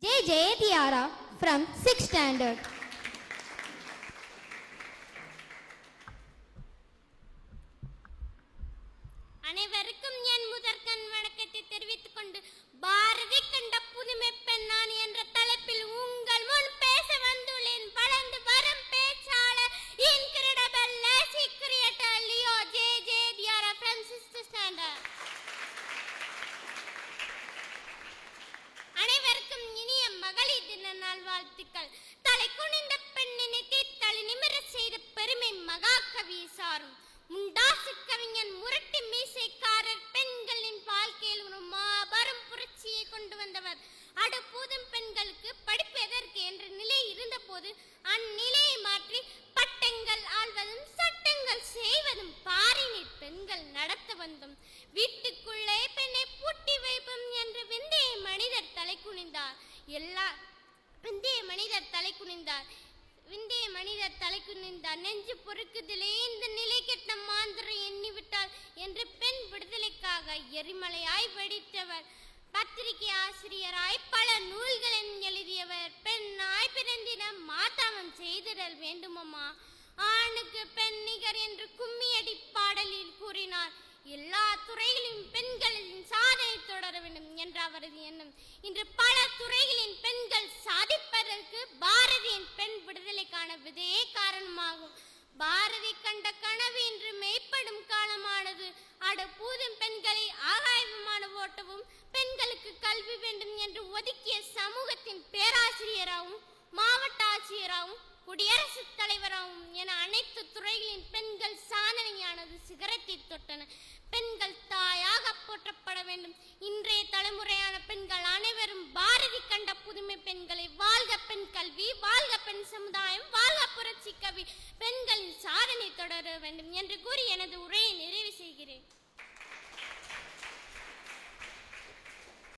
J. Tiara from 6th standard. அனைவருக்கும் என் முதற்கண் வணக்கத்தை தெரிவித்துக் கொண்டு பாரதி கண்ட புதுமை பெண் நான் என்ற தலைப்பில் உங்கள் முன் பேச வந்துள்ளேன். வளர்ந்து வரும் பேச்சாளர் incredible lazy creator Leo J. Tiara from 6th standard. அனைவருக்கும் இனிய மகளிர் தின நல்வாழ்த்துக்கள். தலை குனிந்த பெண்ணினை தீர்த்தளி நிமிர செய்த பெருமை மகாகவி சாரும். முண்டாசு கவிஞன் முரட்டு மீசைக்காரர் பெண்களின் வாழ்க்கையில் ஒரு மாபெரும் புரட்சியை கொண்டு வந்தவர். அடுப்பூதும் பெண்களுக்கு படிப்பு எதற்கு என்ற நிலை இருந்த போது அந்நிலையை மாற்றி பட்டங்கள் ஆள்வதும் சட்டங்கள் செய்வதும் பாரினில் பெண்கள் நடத்த வந்தோம். வீட்டுக்குள்ளே பெண்ணை பூட்டி வைப்போம் என்று விந்தைய மனிதர் தலை குனிந்தார். விந்தைய மனிதர் தலை குனிந்தார். நெஞ்சு பொறுக்குதிலே இந்த நிலை கெட்ட மாந்திரை எண்ணிவிட்டார் என்று பெண் விடுதலைக்காக எரிமலையாய் வெடித்தவர். பத்திரிகை ஆசிரியராய் பல நூல்களை எழுதியவர். பெண்ணாய் பிறந்திட மாதாவம் செய்திடல் வேண்டுமம்மா, ஆணுக்கு பெண் நிகர் என்று கும்மியடி பாடலில் கூறினார். எல்லா துறைகளிலும் பெண்களின் சாதனை தொடர வேண்டும் என்ற அவரது எண்ணம் இன்று பல துறைகளின் பெண்கள் சாதிப்பதற்கு பாரதியின் பெண் விடுதலைக்கான விதையே காரணமாகும். பாரதி கண்ட கனவு இன்று மெய்ப்படும் காலமானது. அடுப்பூதும் பெண்களை ஆகாய விமானம் ஓட்டவும் பெண்களுக்கு கல்வி வேண்டும் என்று ஒதுக்கிய சமூகத்தின் பேராசிரியராகவும் மாவட்ட ஆட்சியராகவும் குடியரசுத் தலைவராகவும் என அனைத்து துறைகளின் பெண்கள் சாதனையானது சிகரத்தை தொட்டன. பெண்கள் தாயாக போற்றப்பட வேண்டும்